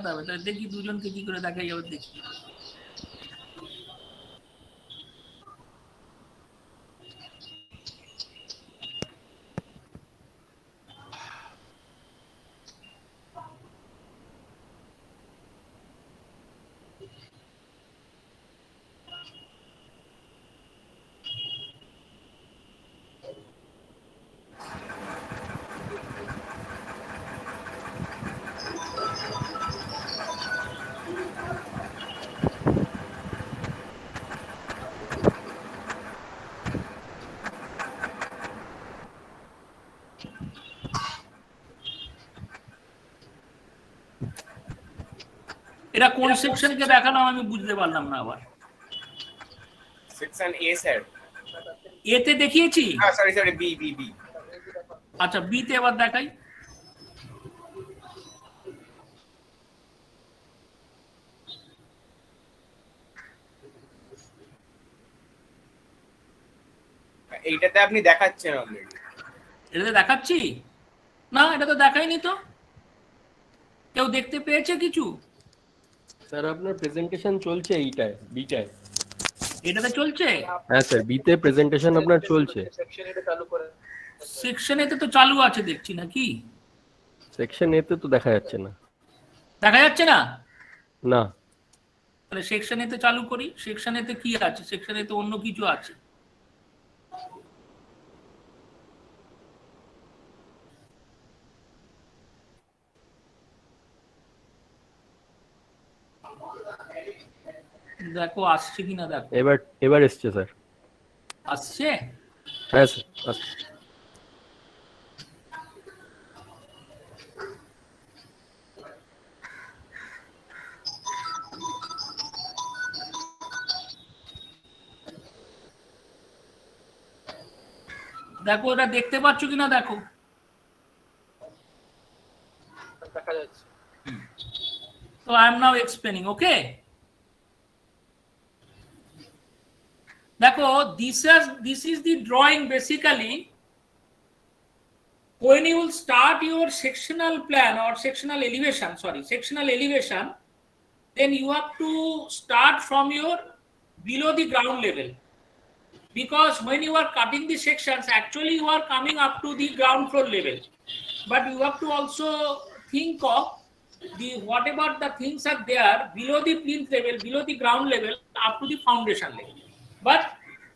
হবে, তাহলে দেখি দুজনকে কি করে দেখাই যাবে দেখি। এটা কোন সেকশনকে দেখালাম আমি বুঝতে পারলাম না আবার। সেকশন এ স্যার। এ তে দেখিয়েছি? হ্যাঁ sorry sorry, B B B. আচ্ছা বি তে এবার দেখাই। এইটাতে আপনি দেখাচ্ছেন অলরেডি। এটাতে দেখাচ্ছি না, এটা তো দেখাইনি তো। কেউ দেখতে পেয়েছে কিছু? স্যার আপনার প্রেজেন্টেশন চলছে এইটায়, বিটায়। এটাতে চলছে? হ্যাঁ স্যার, বিতে প্রেজেন্টেশন আপনার চলছে। সেকশন এতে তো চালু আছে দেখছি নাকি? সেকশন এতে তো দেখা যাচ্ছে না। দেখা যাচ্ছে না? না। তাহলে সেকশন এতে চালু করি। সেকশন এতে কি আছে? সেকশন এতে অন্য কিছু আছে। দেখো আসছে কিনা দেখো। এবার এসছে স্যার। আসছে? হ্যাঁ স্যার আসছে। দেখো এটা দেখতে পাচ্ছ কিনা দেখো। দেখা যাচ্ছে। So I am now explaining, okay? দেখো this is the drawing basically. When you will start your sectional plan or sectional elevation, then you have to start from your below the ground level, because when you are cutting the sections actually you are coming up to the ground floor level, but you have to also think of the whatever the things are there below the plinth level, below the ground level, up to the foundation level. But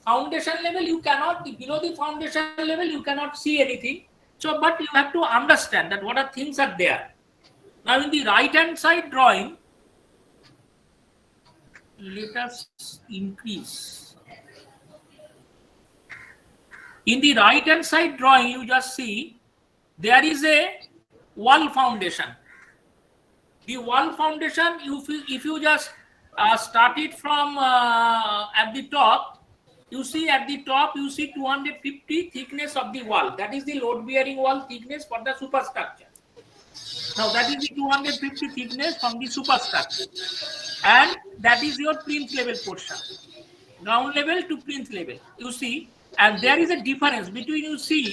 foundation level you cannot, below the foundation level you cannot see anything. So but you have to understand that what are things are there. Now in the right hand side drawing, let us increase. In the right hand side drawing you just see there is a wall foundation. The wall foundation, if you just start it from at the top, you see at the top you see 250 thickness of the wall. That is the load bearing wall thickness for the superstructure. Now that is the 250 thickness from the superstructure, and that is your plinth level portion, ground level to plinth level. You see, and there is a difference between, you see,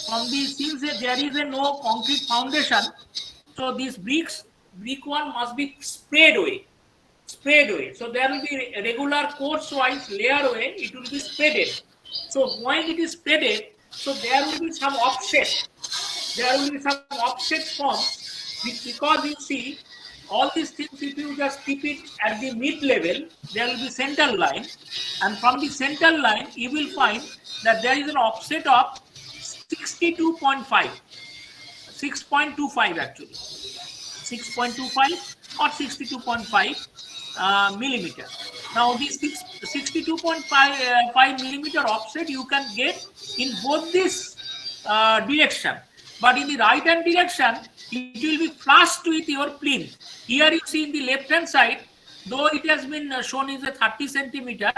from the, since there is a no concrete foundation, so these brick one must be sprayed away. So there will be regular course wise layer way, it will be spreaded. So when it is spreaded, so there will be some offset form, because you see all these things, if you just keep it at the mid level, there will be center line, and from the center line you will find that there is an offset of 62.5, 6.25 actually, 6.25 or 62.5 millimeter. Now this 62.5 millimeter offset you can get in both this direction, but in the right hand direction it will be flush with your plinth. Here you see in the left hand side, though it has been shown is a 30 centimeter,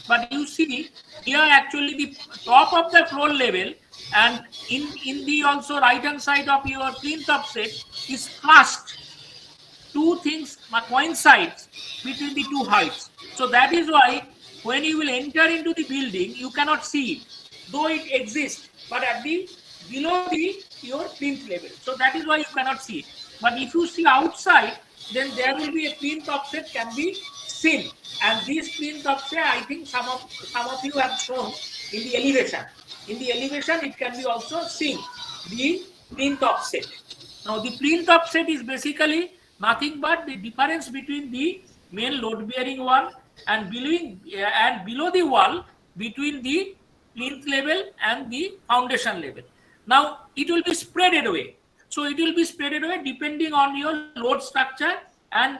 but you see here actually the top of the floor level and in the also right hand side of your plinth offset is flushed. Two things coincide between the two heights. So that is why when you will enter into the building, you cannot see it, though it exists, but at the below the your plinth level. So that is why you cannot see it. But if you see outside, then there will be a plinth offset can be seen. And this plinth offset, I think some of you have shown in the elevation. In the elevation, it can be also seen, the plinth offset. Now, the plinth offset is basically nothing but the difference between the main load-bearing wall and below the wall between the plinth level and the foundation level. Now, it will be spreaded away. So, it will be spreaded away depending on your load structure, and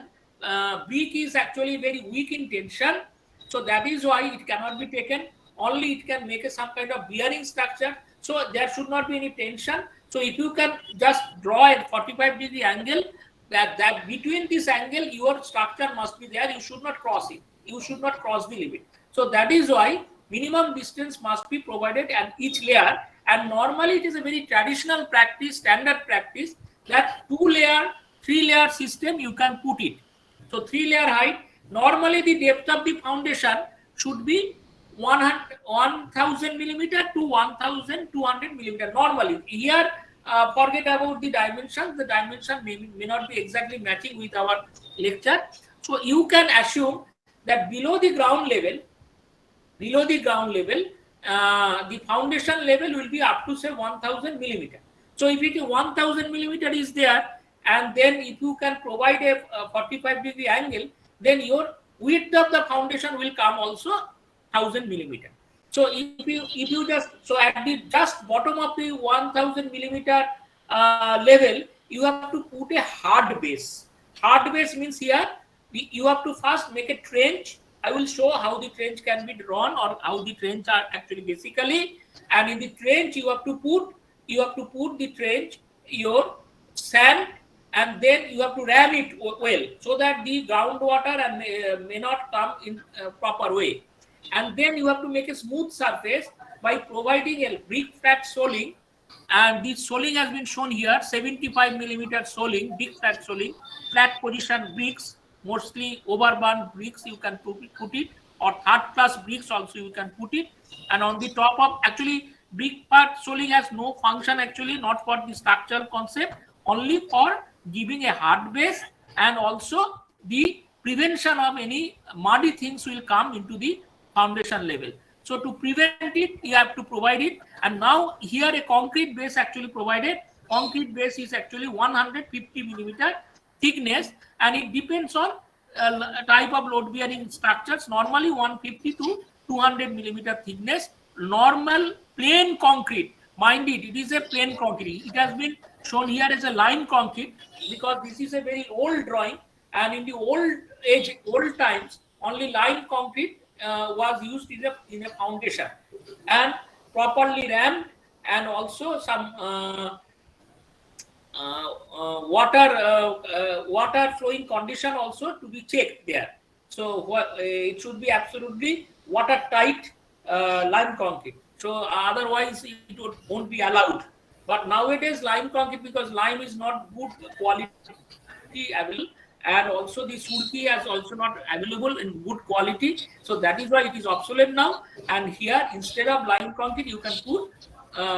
brick is actually very weak in tension. So, that is why it cannot be taken. Only it can make some kind of bearing structure. So, there should not be any tension. So, if you can just draw a 45-degree angle, that between this angle, your structure must be there. You should not cross it. You should not cross the limit. So, that is why minimum distance must be provided at each layer. And normally it is a very traditional practice, standard practice, that 2-layer, 3-layer system you can put it. So 3-layer height, normally the depth of the foundation should be 1000 millimeter to 1200 millimeter normally. Here, forget about the dimensions. The dimension may not be exactly matching with our lecture. So you can assume that below the ground level, the foundation level will be up to say 1000 millimeter. So if it is 1000 millimeter is there, and then if you can provide a 45-degree angle, then your width of the foundation will come also 1000 millimeter. So if you just, so at the just bottom of the 1000 millimeter level, you have to put a hard base. Hard base means here you have to first make a trench. I will show how the trench can be drawn, or how the trench are actually basically. And in the trench, you have to put the trench, your sand, and then you have to ram it well, so that the groundwater and may not come in proper way. And then you have to make a smooth surface by providing a brick flat soling. And this soling has been shown here, 75 millimeter soling, big flat soling, flat position bricks, mostly overburn bricks you can put it, or third class bricks also you can put it. And on the top of, actually brick part soling has no function, actually not for the structural concept, only for giving a hard base, and also the prevention of any muddy things will come into the foundation level. So to prevent it, you have to provide it. And now here a concrete base actually provided. Concrete base is actually 150 millimeter thickness, and it depends on type of load bearing structures. Normally 150 to 200 millimeter thickness. Normal plain concrete, mind it is a plain concrete. It has been shown here as a lime concrete because this is a very old drawing, and in the old times only lime concrete was used in a foundation, and properly rammed, and also some water flowing condition also to be checked there. So it should be absolutely watertight lime concrete. So otherwise it won't be allowed. But nowadays lime concrete, because lime is not good quality available, and also the surki is also not available in good quality. So that is why it is obsolete now. And here instead of lime concrete you can put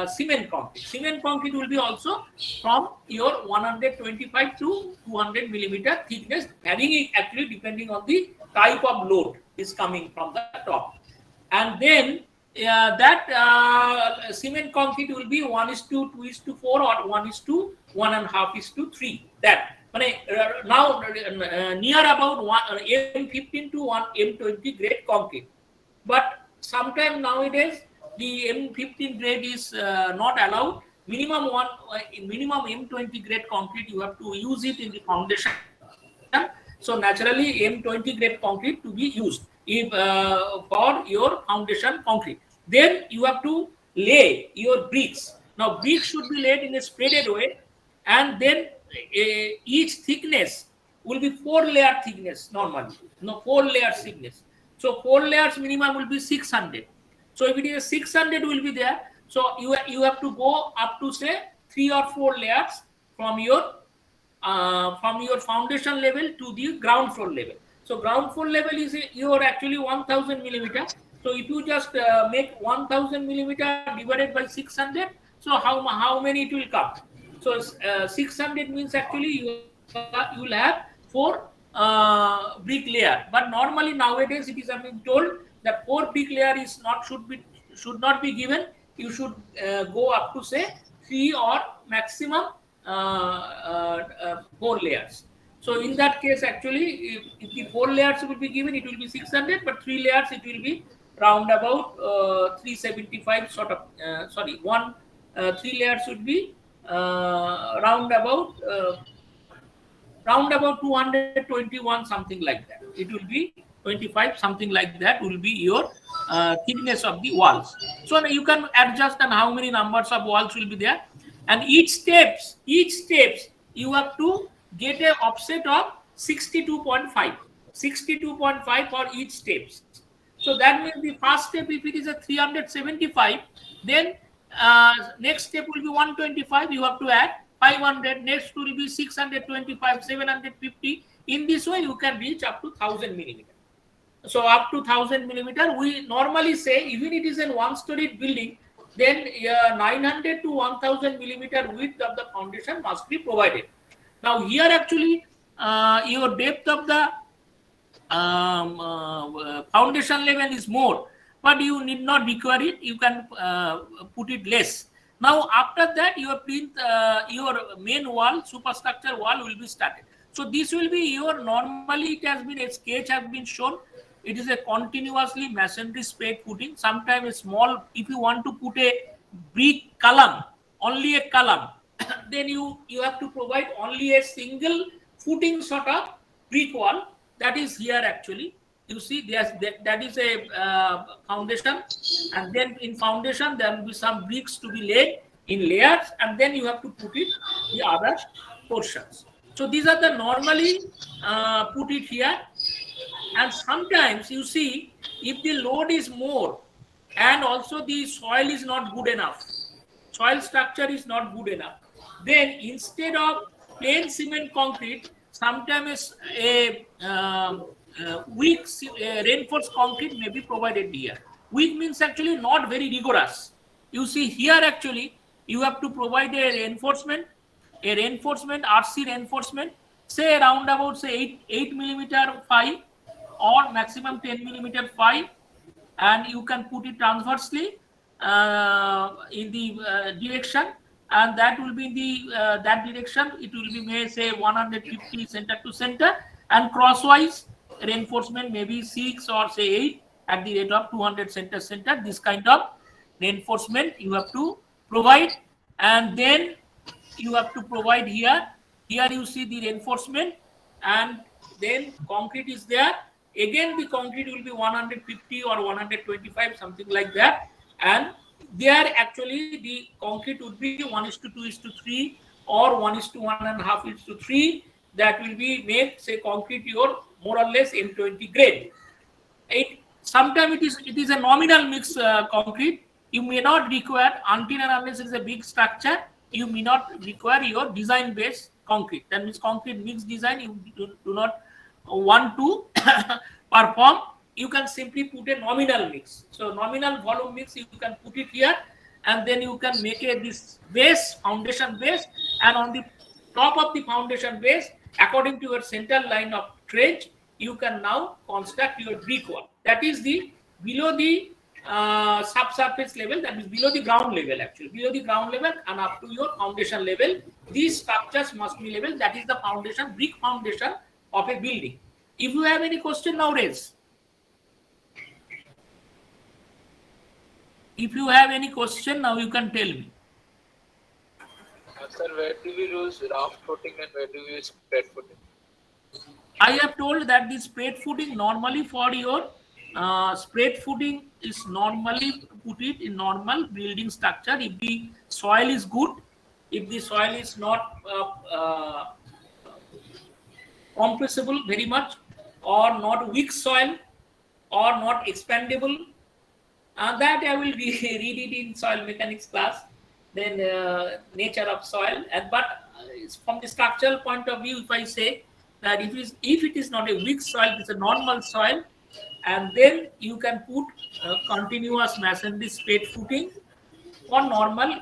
cement concrete. Cement concrete will be also from your 125 to 200 millimeter thickness, varying actually depending on the type of load is coming from the top. And then that cement concrete will be 1:2:4 or 1:1.5:3. That now near about M15 to M20 grade concrete. But sometime nowadays the M15 grade is not allowed. Minimum M20 grade concrete you have to use it in the foundation. So naturally M20 grade concrete to be used for your foundation concrete. Then you have to lay your bricks. Now bricks should be laid in a spreaded way, and then each thickness will be 4-layer thickness normally. No, 4 layers thickness. So 4 layers minimum will be 600. So if it is 600 will be there. So you have to go up to say 3 or 4 layers from your foundation level to the ground floor level. So ground floor level is your actually 1000 millimeter. So if you just make 1000 millimeter divided by 600, so how many it will come? So 600 means actually you will have 4 brick layer. But normally nowadays it is being told that 4 brick layer is not should not be given. You should go up to say 3 or maximum 4 layers. So in that case, actually, if the 4 layers will be given, it will be 600, but 3 layers it will be round about 375 sort of. Sorry, 3 layers would be round about 221, something like that. It will be 25, something like that will be your thickness of the walls. So now you can adjust on how many numbers of walls will be there, and each steps you have to get a offset of 62.5 for each steps. So that means the first step, if it is a 375, then next step will be 125. You have to add 500. Next will be 625, 750. In this way, you can reach up to 1000 millimeter. So up to 1000 millimeter, we normally say even it is a one-story building, then 900 to 1000 millimeter width of the foundation must be provided. Now here actually your depth of the foundation level is more, but you need not require it. You can put it less. Now after that, your your main wall, superstructure wall will be started. So this will be your, normally it has been, a sketch has been shown. It is a continuously masonry spade footing. Sometimes a small, if you want to put a brick column, only a column, then you have to provide only a single footing sort of brick wall. That is here actually. You see, that is a foundation, and then in foundation there will be some bricks to be laid in layers, and then you have to put it the other portions. So these are the normally put it here. And sometimes you see, if the load is more and also the soil is not good enough, soil structure is not good enough, then instead of plain cement concrete, sometimes a weak reinforced concrete may be provided here. Weak means actually not very rigorous. You see here actually you have to provide a reinforcement, RC reinforcement, say around about say 8 millimeter 5 or maximum 10 millimeter 5, and you can put it transversely in the direction, and that will be in the that direction. It will be, may say 150 center to center, and crosswise reinforcement maybe 6 or say 8 at the rate of 200 center. This kind of reinforcement you have to provide, and then you have to provide here. Here you see the reinforcement, and then concrete is there. Again, the concrete will be 150 or 125, something like that. And there actually the concrete would be 1:2:3 or 1:1.5:3. That will be made, say, concrete your more or less M20 grade. Sometimes it is a nominal mix concrete. You may not require, until and unless it is a big structure, you may not require your design based concrete. That means concrete mix design you do not want to perform. You can simply put a nominal mix. So nominal volume mix you can put it here, and then you can make this base, foundation base, and on the top of the foundation base, according to your central line of trench, you can now construct your brick wall. That is the below the subsurface level, that is below the ground level actually, below the ground level and up to your foundation level. These structures must be level. That is the foundation, brick foundation of a building. If you have any question now, raise. If you have any question now, you can tell me. Sir, where do we use raft footing and where do we use spread footing? I have told that the spread footing normally for your spread footing is normally put it in normal building structure. If the soil is good, if the soil is not compressible very much, or not weak soil, or not expandable, that I will read it in soil mechanics class. Then nature of soil, but from the structural point of view, if I say that if it is not a weak soil, it is a normal soil, and then you can put continuous masonry spade footing for normal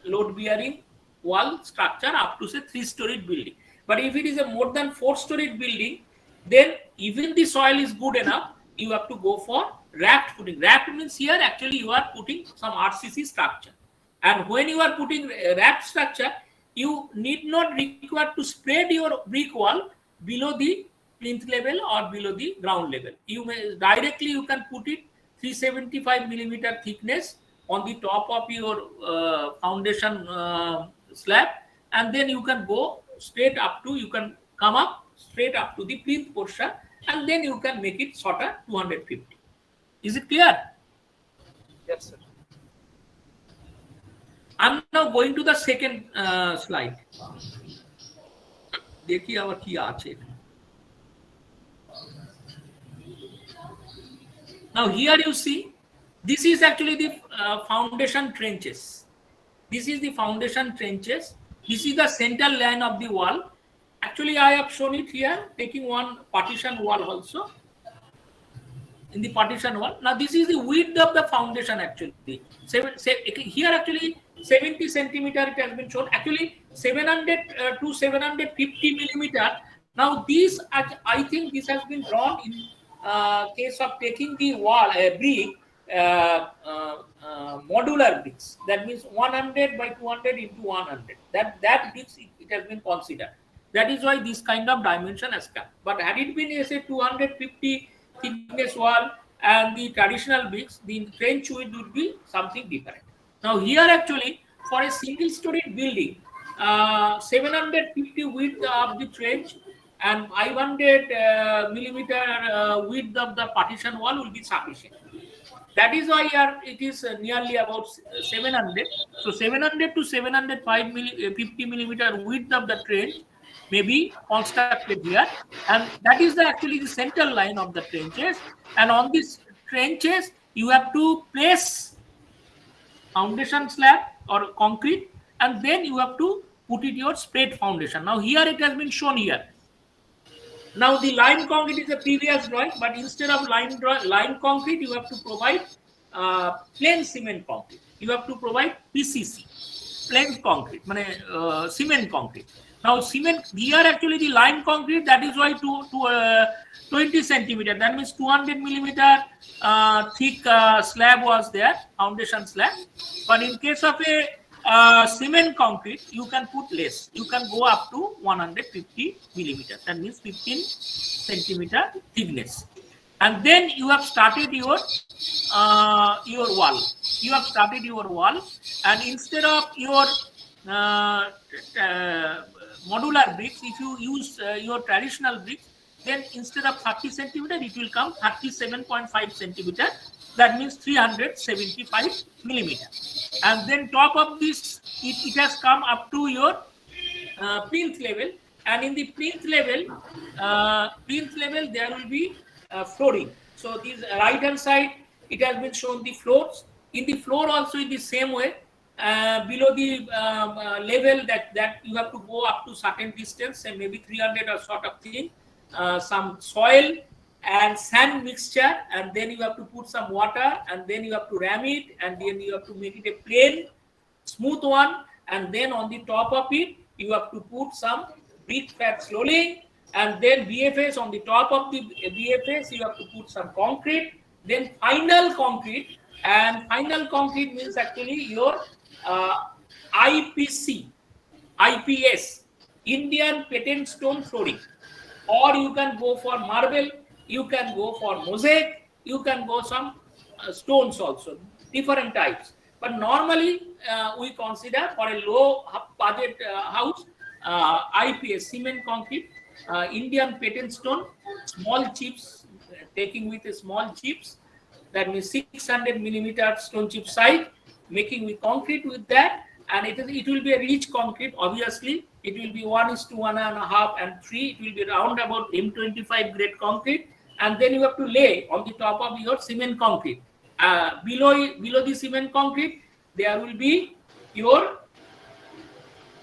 load bearing wall structure up to say 3-story building. But if it is a more than 4-storied building, then even the soil is good enough, you have to go for wrapped footing. Wrapped means here actually you are putting some RCC structure. And when you are putting wrapped structure, you need not require to spread your brick wall below the plinth level or below the ground level. You may directly you can put it 375 millimeter thickness on the top of your foundation slab, and then you can go straight up to, you can come up straight up to the plinth portion, and then you can make it shorter 250. Is it clear? Yes, sir. I'm now going to the second slide. देखिए our की आछे. Now here you see, this is actually the foundation trenches. This is the foundation trenches. This is the central line of the wall. Actually, I have shown it here, taking one partition wall also. In the partition wall. Now this is the width of the foundation actually. Here actually 70 centimeter it has been shown. Actually 700 to 750 millimeter. Now this, I think this has been drawn in case of taking the wall, brick, modular bricks. That means 100 by 200 into 100. That bricks it has been considered. That is why this kind of dimension has come. But had it been say 250 thickness wall and the traditional bricks, the trench width would be something different. Now here actually for a single story building, 750 width of the trench and 500 millimeter width of the partition wall will be sufficient. That is why here it is nearly about 700. So 700 to 750 millimeter width of the trench may be constructed here, and that is actually the central line of the trenches. And on these trenches you have to place foundation slab or concrete, and then you have to put it your spread foundation. Now here it has been shown here. Now the lime concrete is a previous drawing, but instead of lime concrete you have to provide plain cement concrete. You have to provide PCC, plain concrete, cement concrete. Now cement, here actually the lime concrete, that is why to 20 centimeter, that means 200 millimeter thick slab was there, foundation slab. But in case of a cement concrete, you can put less. You can go up to 150 millimeter. That means 15 centimeter thickness. And then you have started your wall. You have started your wall, and instead of your modular bricks, if you use your traditional bricks, then instead of 30 centimeter, it will come 37.5 centimeter. That means 375 millimeter. And then top of this, it has come up to your plinth level. And in the plinth level, there will be flooring. So this right hand side, it has been shown the floors. In the floor also in the same way. Below the level that you have to go up to certain distance, and maybe 300 or sort of thing, some soil and sand mixture, and then you have to put some water, and then you have to ram it, and then you have to make it a plain smooth one, and then on the top of it you have to put some brick flat slowly, and then BFS. On the top of the BFS you have to put some concrete, then final concrete. And final concrete means actually your IPS, Indian patent stone flooring. Or you can go for marble, you can go for mosaic, you can go some stones also, different types. But normally we consider for a low budget house, IPS, cement concrete, Indian patent stone, small chips, taking with a small chips. That means 600 millimeter stone chip size, making with concrete with that, and it will be a rich concrete. Obviously, it will be 1:1.5 and 3. It will be round about M25 grade concrete, and then you have to lay on the top of your cement concrete. Below the cement concrete, there will be your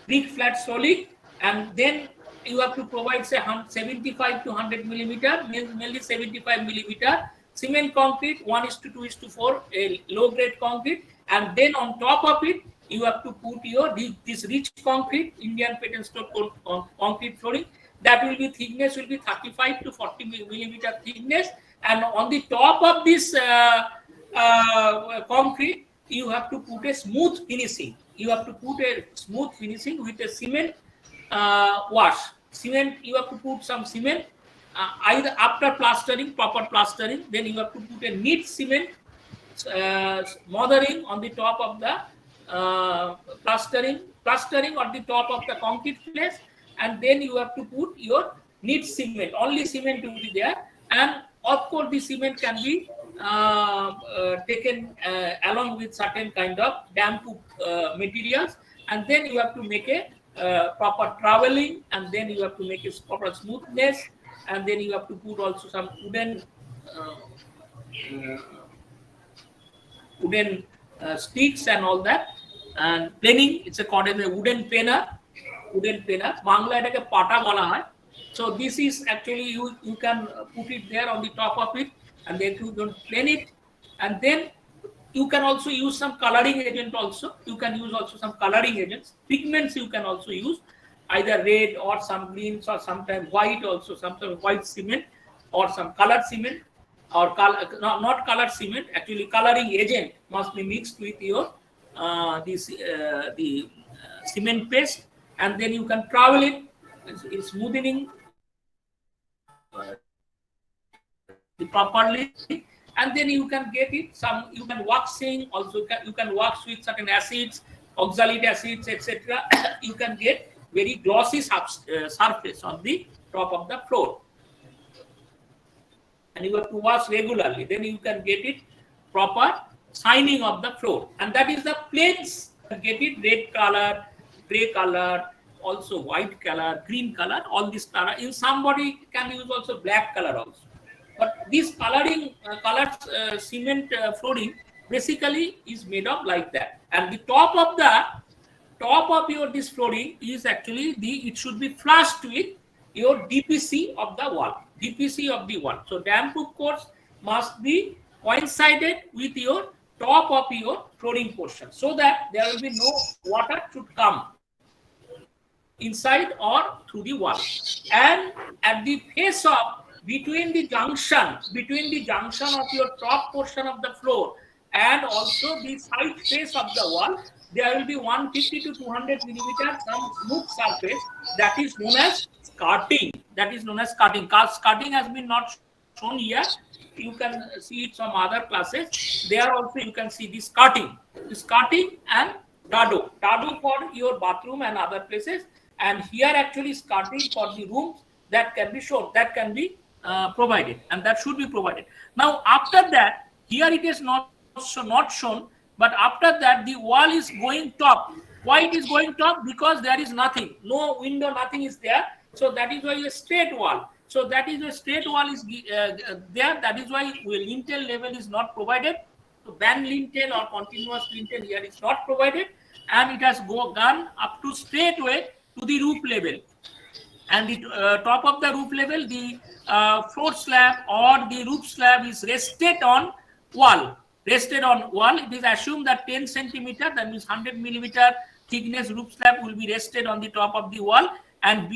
brick flat solid, and then you have to provide say 75 to 100 millimeter, mainly 75 millimeter. Cement concrete 1:2:4, a low grade concrete, and then on top of it you have to put your this rich concrete, Indian patent stone concrete flooring. That will be thickness will be 35 to 40 millimeter thickness, and on the top of this concrete, you have to put a smooth finishing. You have to put a smooth finishing with a cement wash. Cement, you have to put some cement either after plastering, proper plastering. Then you have to put a neat cement smothering on the top of the plastering on the top of the concrete place, and then you have to put your neat cement. Only cement will be there, and of course the cement can be taken along with certain kind of damp materials, and then you have to make a proper traveling, and then you have to make a proper smoothness, and then you have to put also some wooden sticks and all that, and planing. It's called as a wooden planer. Bangla এটাকে পাটা বলা হয়. So this is actually you can put it there on the top of it, and then you don't plane it, and then you can also use some coloring agent also. You can use also some coloring agents. Pigments you can also use, either red or some greens or sometimes white also, sometimes white cement or some colored cement, or not colored cement, actually coloring agent must be mixed with your the cement paste, and then you can travel it. It's smoothing properly, and then you can get it some, you can waxing also, you can wax with certain acids, oxalic acids, etc. You can get very glossy surface on the top of the floor, and you have to wash regularly. Then you can get it proper shining of the floor, and that is the planes. Get it red color, gray color, also white color, green color, all this color. In somebody can use also black color also. But this coloring colored cement flooring basically is made of like that, and the top of your this flooring is actually it should be flushed with your DPC of the wall. DPC of the wall. So damp proof course must be coincided with your top of your flooring portion, so that there will be no water should come inside or through the wall. And at the face of between the junction of your top portion of the floor and also the side face of the wall, there will be 150 to 200 millimeter some smooth surface that is known as skirting. Skirting has been not shown here. You can see it from other classes. There also you can see the skirting and dado for your bathroom and other places, and here actually skirting for the rooms that can be shown, that can be provided, and that should be provided. Now after that, here it is not shown, but after that the wall is going top. Why it is going top? Because there is nothing, no window, nothing is there. So that is why a straight wall. So that is a straight wall is there. That is why lintel level is not provided. So band lintel or continuous lintel here is not provided, and it has gone up to straightway to the roof level. And the top of the roof level, the floor slab or the roof slab is rested on wall. It is assumed that 10 centimeter, that means 100 millimeter thickness roof slab will be rested on the top of the wall, and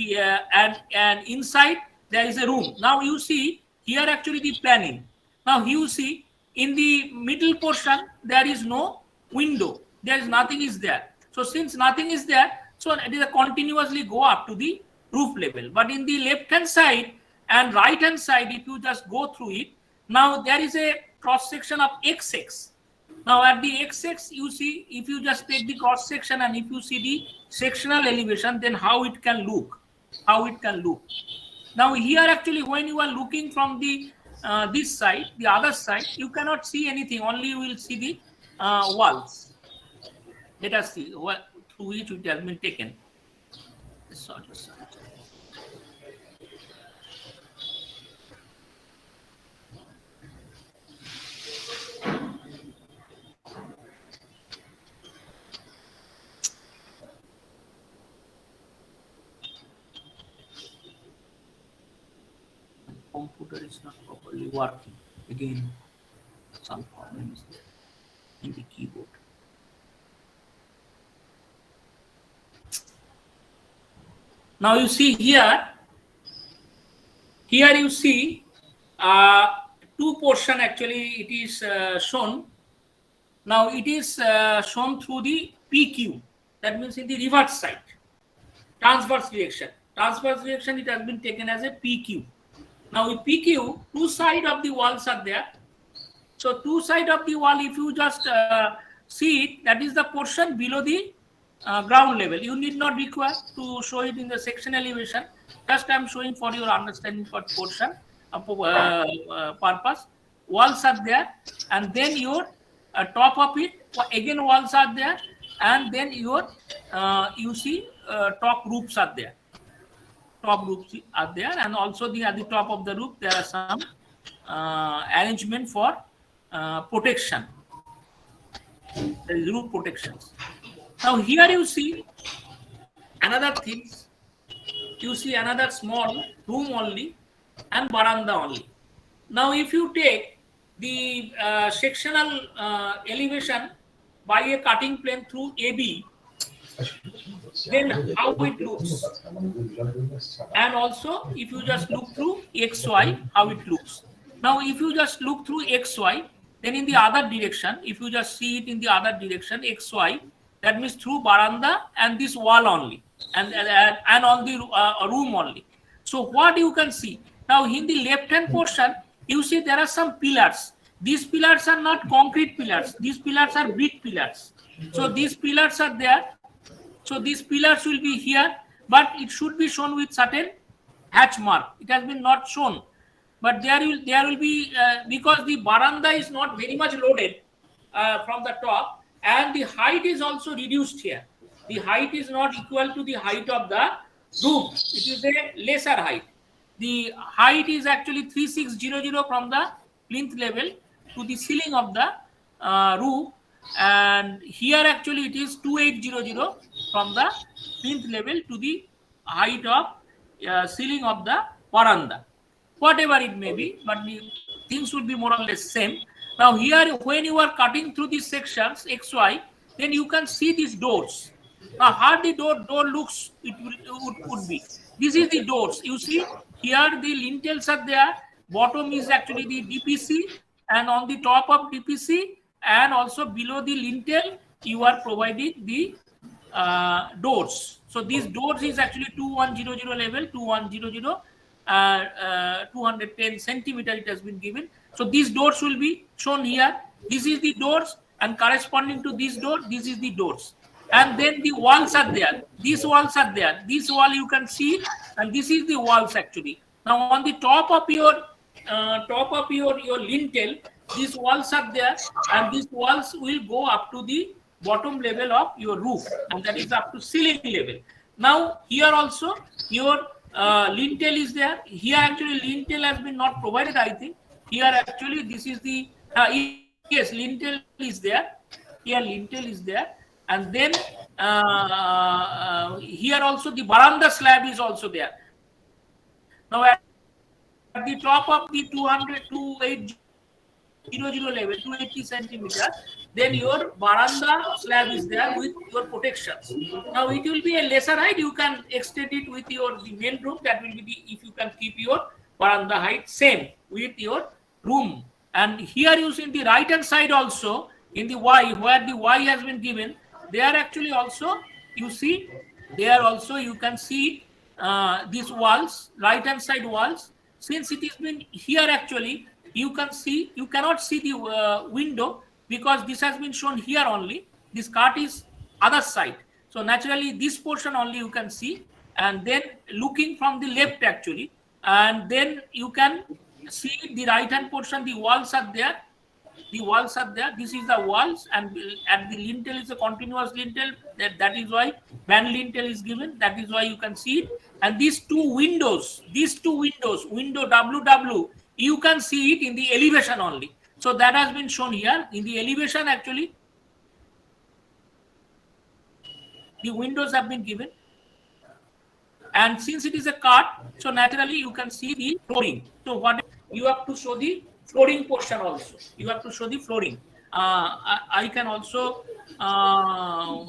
and inside there is a room. Now you see here actually the planning. Now you see in the middle portion there is no window. There is nothing is there. So since nothing is there, so it is a continuously go up to the roof level. But in the left hand side and right hand side, if you just go through it, now there is a cross section of XX. Now at the XX, you see, if you just take the cross section and if you see the sectional elevation, then how it can look. Now here actually when you are looking from the this side, the other side, you cannot see anything. Only you will see the walls. Let us see through which it has been taken. Sorry. Computer is not properly working. Again, some problem is there in the keyboard. Now you see here you see two portion actually it is shown. Now it is shown through the PQ, that means in the reverse side. Transverse reaction it has been taken as a PQ. Now with PQ, two sides of the walls are there. So two sides of the wall, if you just see it, that is the portion below the ground level. You need not require to show it in the section elevation. Just I am showing for your understanding for portion purpose. Walls are there, and then your top of it again walls are there, and then your you see top roofs are there. Top roofs are there, and also at the top of the roof there are some arrangement for protection. There is roof protections. Now here you see another things. You see another small room only and veranda only. Now if you take the sectional elevation by a cutting plane through AB, then how it looks, and also if you just look through XY, how it looks. Now if you just look through XY, then in the other direction, if you just see it in the other direction XY, that means through veranda and this wall only, and on the room only. So what you can see now in the left hand portion, you see there are some pillars. These pillars are not concrete pillars, these pillars are brick pillars. So these pillars are there. So these pillars will be here, but it should be shown with certain hatch mark. It has been not shown, but there will be because the veranda is not very much loaded from the top, and the height is also reduced here. The height is not equal to the height of the roof. It is a lesser height. The height is actually 3600 from the plinth level to the ceiling of the roof, and here actually it is 2800 from the plinth level to the height of ceiling of the veranda. Whatever it may be, but the things would be more or less same. Now here when you are cutting through these sections XY, then you can see these doors. Now how the door looks, it would be. This is the doors. You see here the lintels are there. Bottom is actually the DPC, and on the top of DPC and also below the lintel you are providing the doors. So these doors is actually 2100 level, 2100 210 centimeter it has been given. So these doors will be shown here. This is the doors, and corresponding to this door, this is the doors. And then the walls are there. These walls are there. This wall you can see, and this is the walls actually. Now on the top of your lintel, these walls are there, and these walls will go up to the bottom level of your roof, and that is up to ceiling level. Now here also your lintel is there. Here actually lintel has been not provided, I think. Here actually this is the yes, lintel is there. Here lintel is there, and then here also the veranda slab is also there. Now at the top of the 2800 level, 280 centimeters, then your veranda slab is there with your protections. Now it will be a lesser height. You can extend it with the main room. That will be if you can keep your veranda height same with your room. And here you see in the right hand side also, in the Y, where the Y has been given, there actually also you see there also you can see these walls, right hand side walls. Since it has been here actually, you cannot see the window, because this has been shown here only. This cart is other side, so naturally this portion only you can see. And then looking from the left actually, and then you can see the right hand portion. The walls are there. This is the walls, and the lintel is a continuous lintel. That is why band lintel is given. That is why you can see it. And these two windows, window WW, you can see it in the elevation only. So that has been shown here in the elevation actually. The windows have been given, and since it is a cart, so naturally you can see the flooring. So what you have to show the flooring portion also. You have to show the flooring. I can also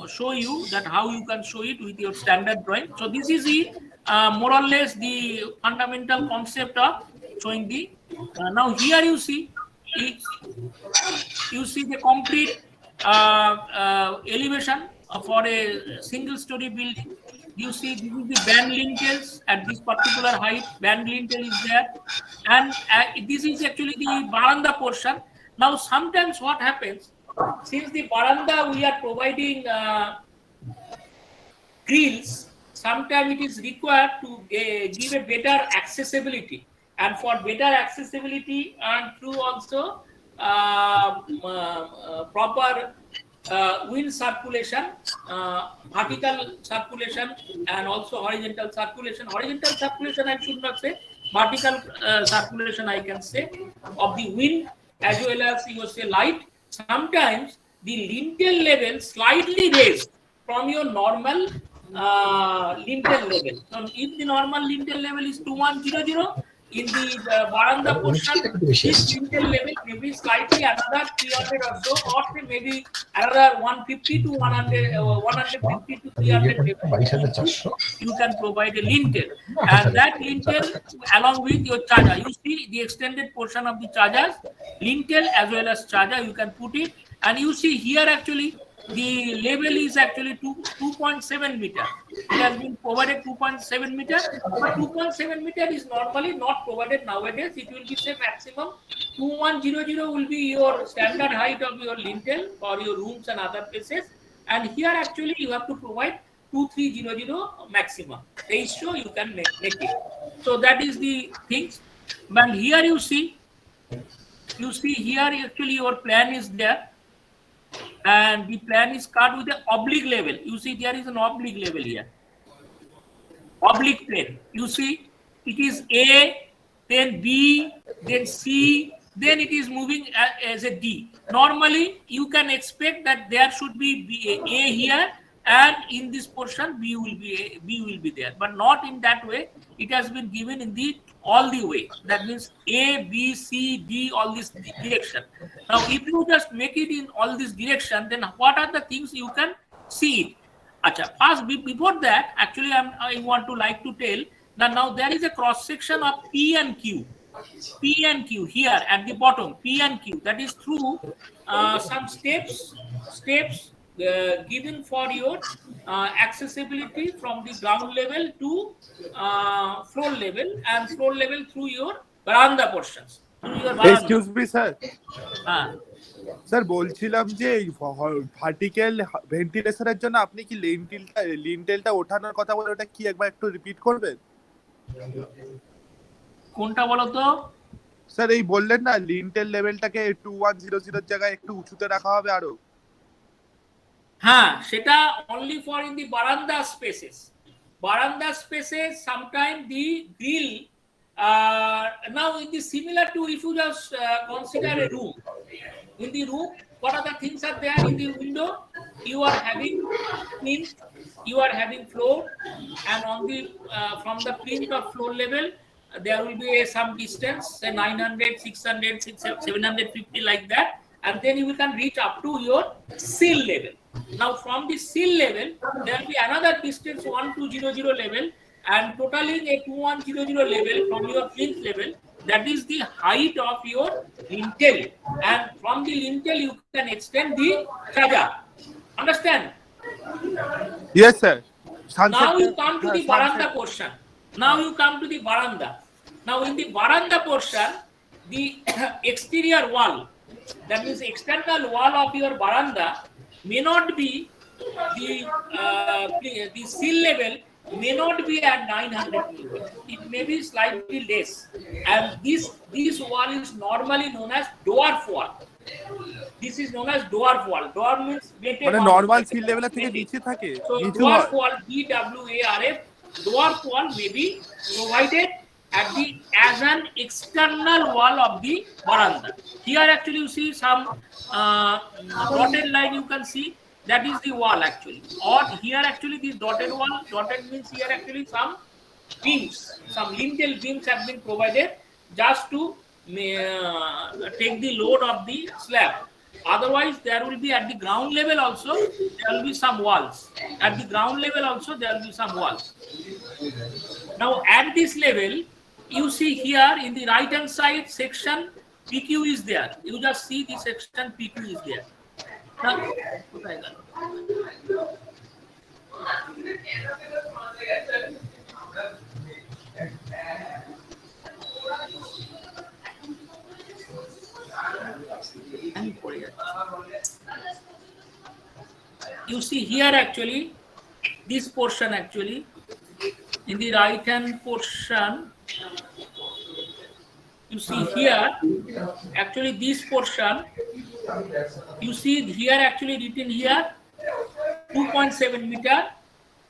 show you that how you can show it with your standard drawing. So this is the more or less the fundamental concept of showing the. Now here you see the complete elevation for a single story building. You see this is the band lintels at this particular height. Band lintel is there, and this is actually the baranda portion. Now sometimes what happens, since the baranda we are providing grills, sometimes it is required to give a better accessibility, and for better accessibility and through also proper wind circulation, vertical circulation and also horizontal circulation. Horizontal circulation I should not say, vertical circulation I can say, of the wind as well as you say light. Sometimes the lintel level slightly raised from your normal lintel level. So if the normal lintel level is 2100, in the baranda portion, this lintel level may be slightly another 300 or so, or maybe another 150 to 100, 150 to 300 you can provide a lintel, and that lintel along with your charger. You see the extended portion of the chargers, lintel as well as charger, you can put it, and you see here actually the level is actually 2.7 meter. It has been provided 2.7 meter. 2.7 meter is normally not provided nowadays. It will be say maximum 2100 will be your standard height of your lintel for your rooms and other places. And here actually you have to provide 2300 maximum. Ratio you can make it. So that is the things. But here you see here actually your plan is there. And the plan is cut with the oblique level. You see there is an oblique level here. Oblique plane. You see it is A, then B, then C, then it is moving as a D. Normally you can expect that there should be A here, and in this portion B will be there, but not in that way. It has been given in the all the way. That means A, B, C, D, all this direction. Now, if you just make it in all this direction, then what are the things you can see it? Acha, first, before that, actually, I want to like to tell that now there is a cross section of P and Q. P and Q here at the bottom, P and Q. That is through some steps given for your accessibility from the ground level to floor level, and floor level through your veranda portions. Excuse me, sir. Sir বলছিলাম যে vertical ভেন্টিলেশনের জন্য আপনি কি লিন্টেলটা ওঠানোর কথা বলে ওটা কি একবার একটু রিপিট করবেন? কোনটা বলো তো স্যার? এই বললেন না লিন্টেল লেভেলটাকে 2100 এর জায়গায় একটু উঁচুতে রাখা হবে আরো। হ্যাঁ, সেটা only for in the veranda spaces. Veranda spaces sometimes the grill now it is similar to if you just consider a room. In the room, what are the things are there in the window? You are having plinth, you are having floor, and on the from the plinth of floor level there will be some distance, say 900, 600, 750 like that, and then you can reach up to your sill level. Now from the sill level there will be another distance 1200 level, and totaling a 2100 level from your plinth level. That is the height of your lintel, and from the lintel you can extend the charger. Understand? Yes, sir. Now you come to the veranda portion. Now in the veranda portion, the exterior wall, that means external wall of your veranda, may not be the sill level may not be at 900 millimeters. It may be slightly less, and this wall is normally known as dwarf wall. This is known as dwarf wall. Dwarf means মানে normal seal level থেকে নিচে থাকে। So dwarf wall, DWARF, dwarf wall may be provided as an external wall of the veranda. Here actually you see some dotted line you can see. That is the wall actually. Or here actually this dotted wall, dotted means here actually some beams, some lintel beams have been provided just to take the load of the slab. Otherwise, there will be at the ground level also, there will be some walls. At the ground level also, there will be some walls. Now, at this level, you see here in the right hand side section, PQ is there. You just see the section PQ is there. Now, you see here actually, this portion actually, in the right hand portion, you see here, actually this portion, you see here actually written here, 2.7 meter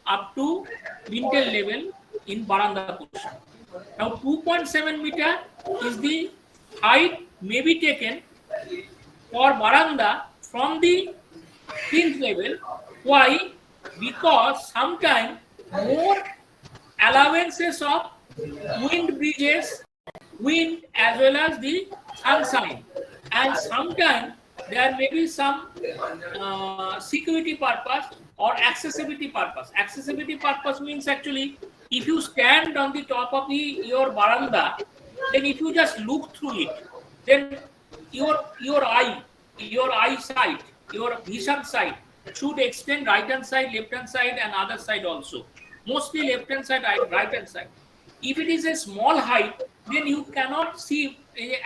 up to lintel level in baranda portion. Now 2.7 meter is the height may be taken for baranda from the plinth level. Why? Because sometimes more allowances of wind bridges, wind as well as the sunshine, and sometimes there may be some security purpose or accessibility purpose. Accessibility purpose means actually if you stand on the top of your baranda, then if you just look through it, then your eyesight, your vision sight should extend right hand side, left hand side, and other side also. Mostly left hand side, right hand side. If it is a small height, then you cannot see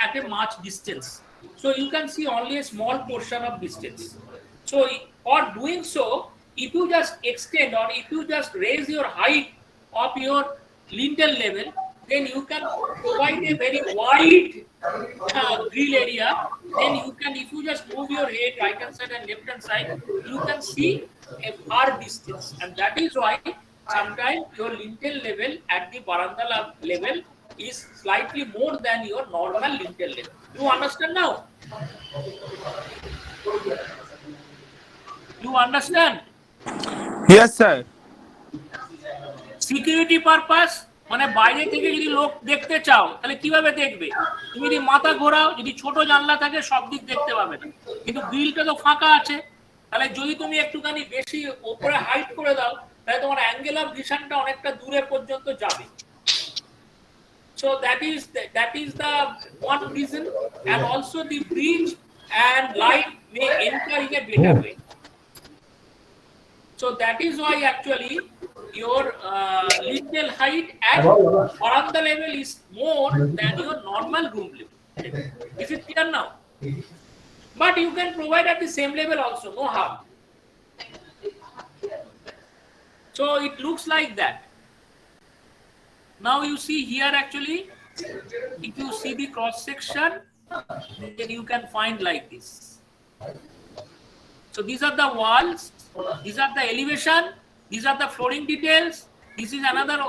at a much distance. So you can see only a small portion of distance. So for doing so, if you just extend or if you just raise your height of your lintel level, then you can provide a very wide grill area. Then you can, if you just move your head right hand side and left hand side, you can see a far distance, and that is why sometimes your lintel level at the baranda level is slightly more than your normal lintel level. You understand now? You understand? Yes, sir. Security purpose মানে বাইরে থেকে যদি লোক দেখতে চাও তাহলে কিভাবে দেখবে? তুমি যদি মাথা ঘোরাও, যদি ছোট জানলা থাকে সব দিক দেখতে পাবে না, কিন্তু গ্রিলটা তো ফাঁকা আছে, তাহলে যদি তুমি একটুখানি বেশি উপরে হাইট করে দাও তাহলে তোমার অ্যাঙ্গেল অফ ভিশনটা অনেকটা দূরে পর্যন্ত যাবে। So that is the one reason, and also the breeze and light may enter in a better way. So that is why actually your lintel height at baranda level is more than your normal room level. Is it clear now? But you can provide at the same level also, no harm. So it looks like that. Now you see here actually, if you see the cross section, then you can find like this. So these are the walls, these are the elevation, these are the flooring details. This is another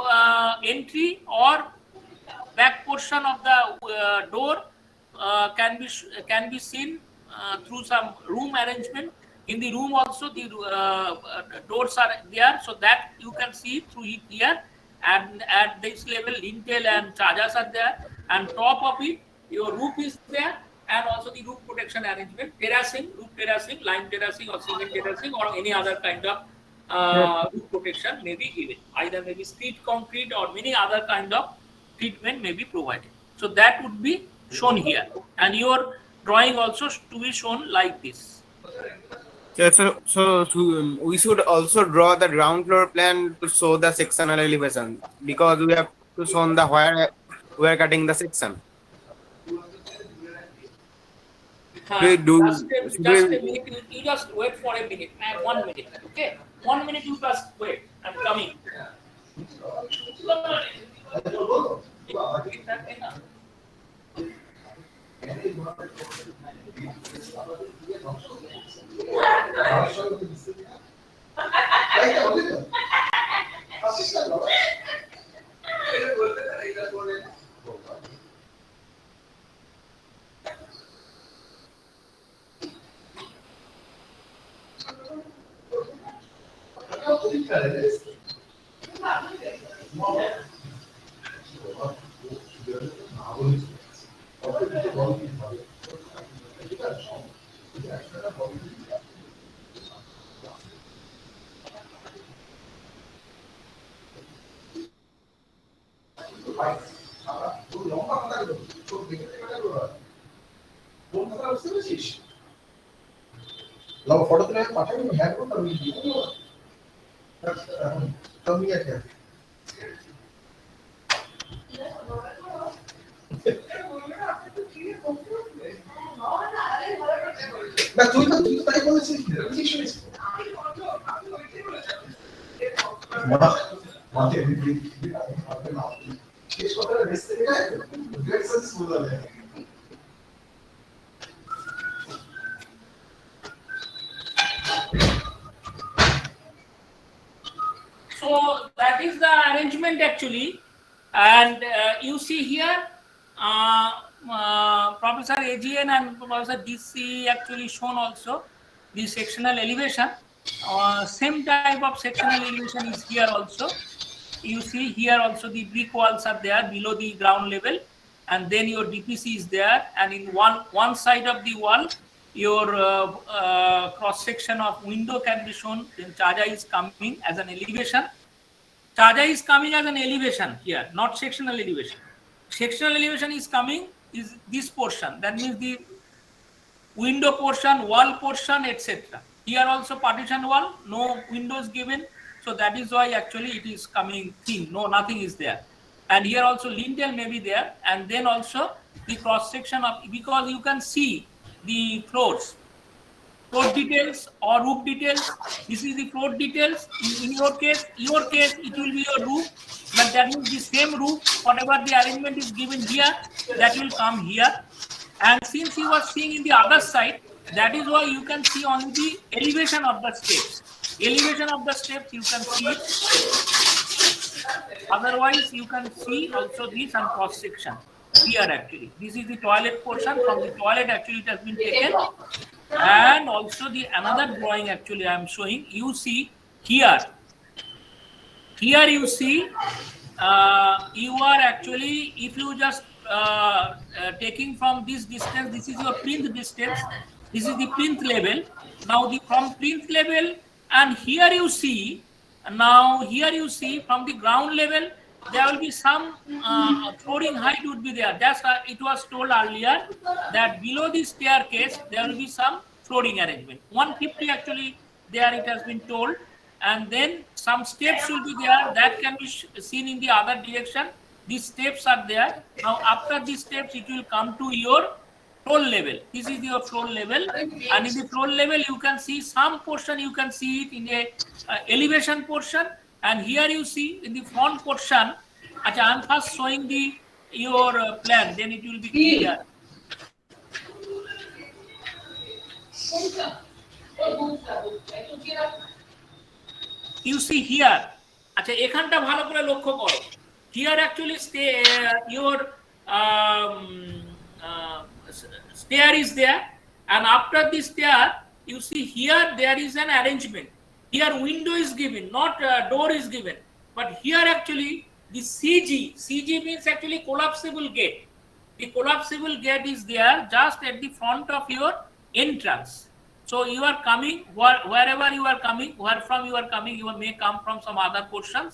entry or back portion of the door can be seen through some room arrangement. In the room also the doors are there, so that you can see through it here. And at this level, lintel and charges are there, and top of it, your roof is there, and also the roof protection arrangement, terracing, roof terracing, lime terracing, or cement terracing, or any other kind of roof protection may be given. Either maybe street concrete or many other kind of treatment may be provided. So that would be shown here, and your drawing also to be shown like this. So we should also draw the ground floor plan to show the sectional elevation, because we have to show the where we are cutting the section. Just a minute, you just wait for a minute, 1 minute, okay? 1 minute you just wait, I'm coming. So that is the arrangement actually, and you see here, Professor AGN and Professor DC actually shown also the sectional elevation. Same type of sectional elevation is here also. You see here also the brick walls are there below the ground level, and then your DPC is there, and in one side of the wall your cross section of window can be shown. Then Chaja is coming as an elevation. Chaja is coming as an elevation here, not sectional elevation. Sectional elevation is coming is this portion. That means the window portion, wall portion, etc. Here also partition wall, no windows given. So that is why actually it is coming thin. No, nothing is there. And here also lintel may be there. And then also the cross section of, because you can see the floors, floor details or roof details. This is the floor details. In your case, it will be your roof, but that means the same roof, whatever the arrangement is given here, that will come here. And since you are seeing in the other side, that is why you can see only the elevation of the steps. Elevation of the steps you can see it. Otherwise, you can see also this and cross section here actually. This is the toilet portion. From the toilet actually it has been taken. And also the another drawing actually I am showing. You see here. Here you see you are actually, if you just taking from this distance, this is your plinth distance. This is the plinth level. Now from plinth level, and here you see, now here you see from the ground level, there will be some flooring height would be there. That's it was told earlier that below the staircase there will be some flooring arrangement. 150 actually there it has been told, and then some steps will be there that can be seen in the other direction. These steps are there. Now after these steps it will come to your floor level. This is your floor level, and in the floor level you can see some portion, you can see it in a elevation portion, and here you see in the front portion. I am first showing the your plan, then it will be clear. You see here, আচ্ছা এখানটা ভালো করে লক্ষ্য করো. Here actually your stair is there, and after this stair you see here there is an arrangement. Here window is given, not door is given, but here actually the CG means actually collapsible gate. The collapsible gate is there just at the front of your entrance. So you are coming wherever you are coming, where from you are coming, you may come from some other portions,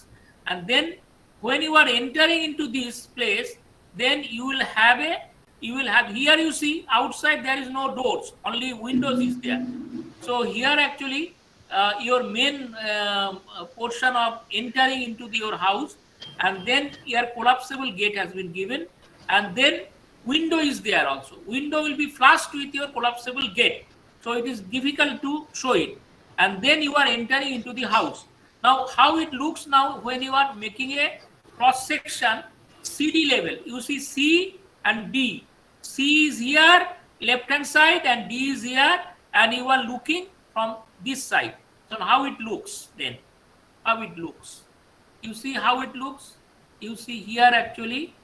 and then when you are entering into this place, then you will have here you see outside there is no doors, only windows is there. So here actually your main portion of entering into your house, and then your collapsible gate has been given, and then window is there also. Window will be flushed with your collapsible gate, so it is difficult to show it, and then you are entering into the house. Now how it looks now when you are making a cross section CD level, you see C and D. C is here left hand side and D is here, and you are looking from this side. So how it looks then, how it looks, you see how it looks. You see here actually,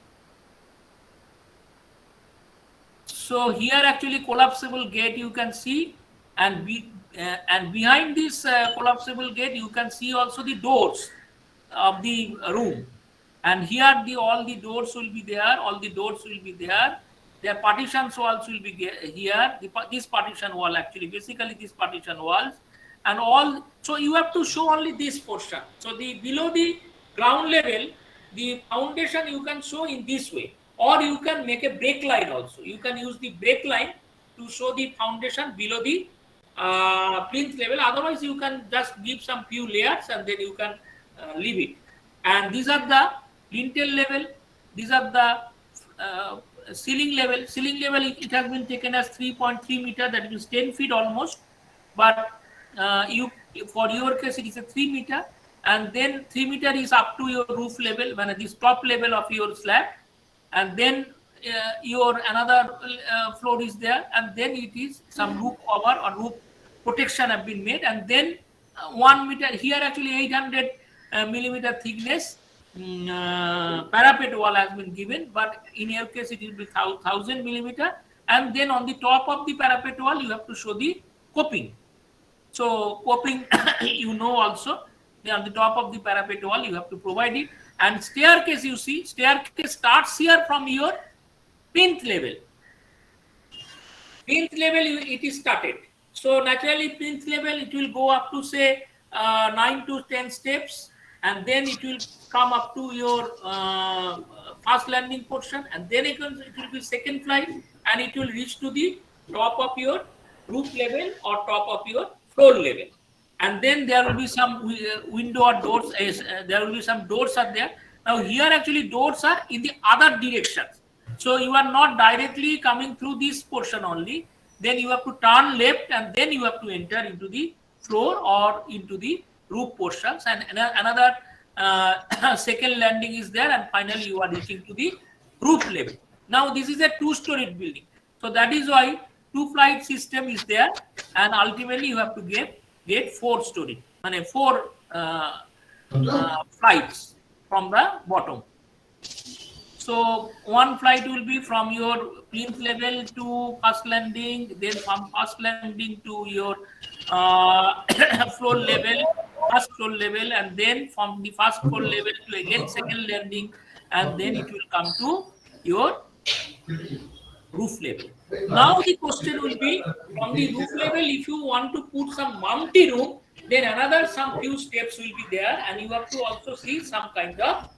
so here actually collapsible gate you can see, and behind this collapsible gate you can see also the doors of the room, and here all the doors will be there, all the doors will be there. Their partitions walls will be here, this partition wall actually, basically this partition walls and all. So you have to show only this portion. So the below the ground level, the foundation you can show in this way, or you can make a break line also. You can use the break line to show the foundation below the plinth level. Otherwise you can just give some few layers and then you can leave it. And these are the lintel level, these are the ceiling level. Ceiling level, it has been taken as 3.3 meter, that is 10 feet almost, but you, for your case it is a 3 meter, and then 3 meter is up to your roof level, when this top level of your slab, and then your another floor is there, and then it is some roof cover or roof protection have been made, and then 1 meter here, actually 800 millimeter thickness parapet wall has been given, but in your case it will be 1000 millimeter, and then on the top of the parapet wall you have to show the coping. So coping you know also, on the top of the parapet wall you have to provide it. And staircase, you see, staircase starts here from your plinth level. Plinth level it is started. So naturally plinth level it will go up to say 9 to 10 steps, and then it will come up to your first landing portion, and then it will be second flight, and it will reach to the top of your roof level or top of your floor level. And then there will be some window or doors, there will be some doors are there. Now here actually doors are in the other directions, so you are not directly coming through this portion only, then you have to turn left, and then you have to enter into the floor or into the roof portions, and another second landing is there, and finally you are reaching to the roof level. Now this is a 2-storied building, so that is why 2-flight system is there, and ultimately you have to get 4-story, and 4 flights from the bottom. So 1 flight will be from your plinth level to first landing, then from first landing to your floor level, first floor level, and then from the first floor level to again second landing, and then it will come to your roof level. Now the question will be, from the roof level, if you want to put some multi room, then another some few steps will be there, and you have to also see some kind of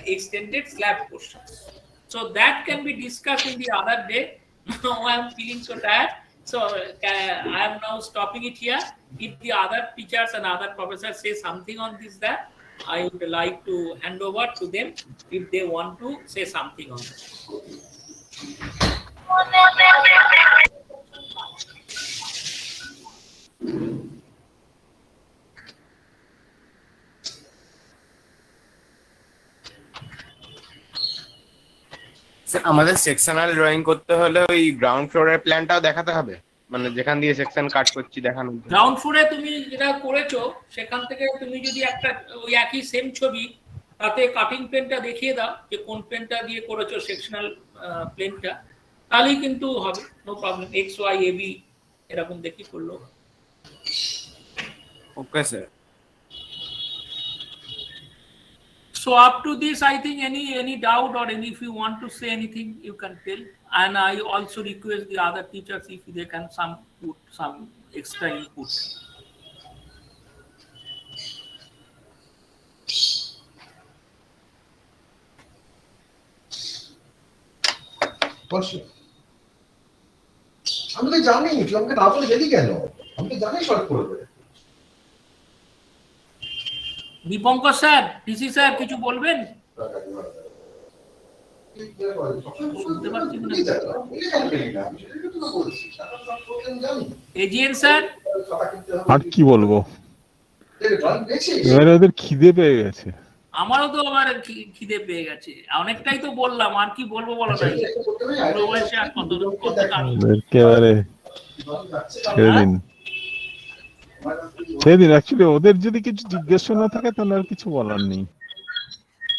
extended slab portions. So that can be discussed in the other day. Now I am feeling so tired, so I am now stopping it here. If the other teachers and other professors say something on this, that I would like to hand over to them if they want to say something on that. আমাদের sectional drawing করতে হলে ওই ground ফ্লোরের প্ল্যানটাও দেখাতে হবে, মানে যেখান দিয়ে সেকশন কাট করছি দেখানো। গ্রাউন্ড ফ্লোরে তুমি যেটা করেছো সেখান থেকে তুমি যদি একটা ওই একই সেম ছবি, তাতে কাটিং প্লেনটা দেখিয়ে দাও যে কোন প্লেনটা দিয়ে করেছো সেকশনাল প্লেনটা, তাহলেই কিন্তু হবে, no problem. X Y A B এরকম দেখি করলো। Okay sir. So up to this, I think any doubt or if you want to say anything, you can tell. And I also request the other teachers if they can put some extra input. আমি তো জানি, তুই আমাকে না বলে গেলি কেন? আমি তো জানি শর্ট করবে। দীপঙ্কর স্যার, ডিসি স্যার কিছু বলবেন? AGN sir? আর কি বলবো, এবারে ওদের খিদে পেয়ে গেছে। আমারও তো আবার খিদে পেয়ে গেছে, অনেকটাই তো বললাম, আর কি বলবো বলো না। একেবারে ছেড়ে দিন। সেদিন অ্যাকচুয়ালি ওদের যদি কিছু জিজ্ঞেস না থাকে তাহলে আর কিছু বলার নেই।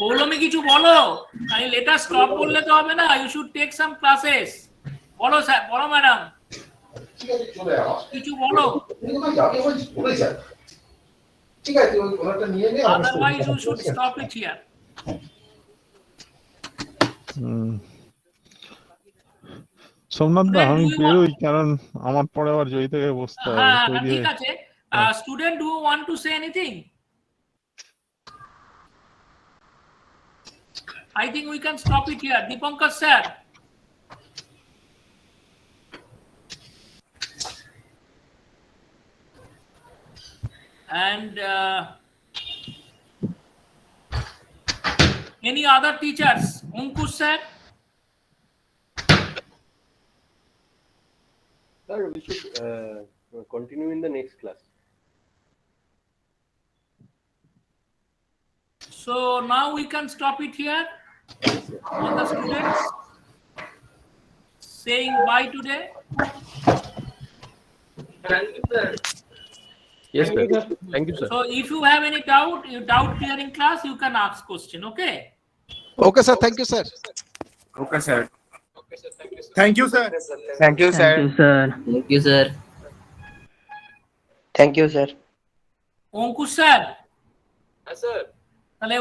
পৌলমি কিছু বলো, আমি লেটার স্টপ বললে তো হবে না, you should take some classes. বলো স্যার, বলো ম্যাডাম, কিছু বলো। ঠিক আছে, ওটা নিয়ে নে, otherwise you should stop it here. Somnath দা, আমি বেরোই, কারণ আমার পরে আবার জয় থেকে বসতে হবে। হ্যাঁ ঠিক আছে। Student, do you want to say anything? I think we can stop it here. Dipankar sir. And any other teachers? Ankush sir? Sir, we should continue in the next class. So now we can stop it here. All the students saying bye today. Yes, sir. Thank you, sir. So if you have any doubt, doubt clearing class, you can ask question. Okay. Okay, sir. Thank you, sir. Okay, sir. Okay, sir. Thank you, sir. Thank you, sir. Thank you, sir. Thank you, sir. Thank you, sir. Ankush sir, Yes, sir.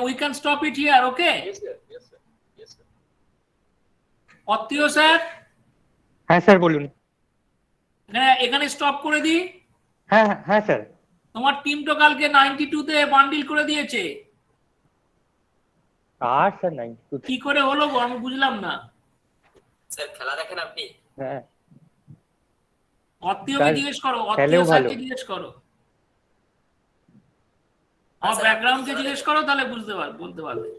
we can stop it here. Okay. Yes, sir. Yes, sir. Yes, sir. অত্তিও sir, হ্যাঁ sir বলুন। এখানে stop করে দিই। হ্যাঁ হ্যাঁ sir. তোমার team তো কালকে 92 তে বান্ডিল করে দিয়েছে। আর স্যার 92 কি করে হলো গো আমি বুঝলাম না। স্যার খেলা দেখেন আপনি? হ্যাঁ অত্তিওকে জিজ্ঞেস করো, অত্তিও খেলেও ভালো। স্যারকে জিজ্ঞেস করো। আর ব্যাকগ্রাউন্ডকে জিজ্ঞেস করো তাহলে বলতে পারবে।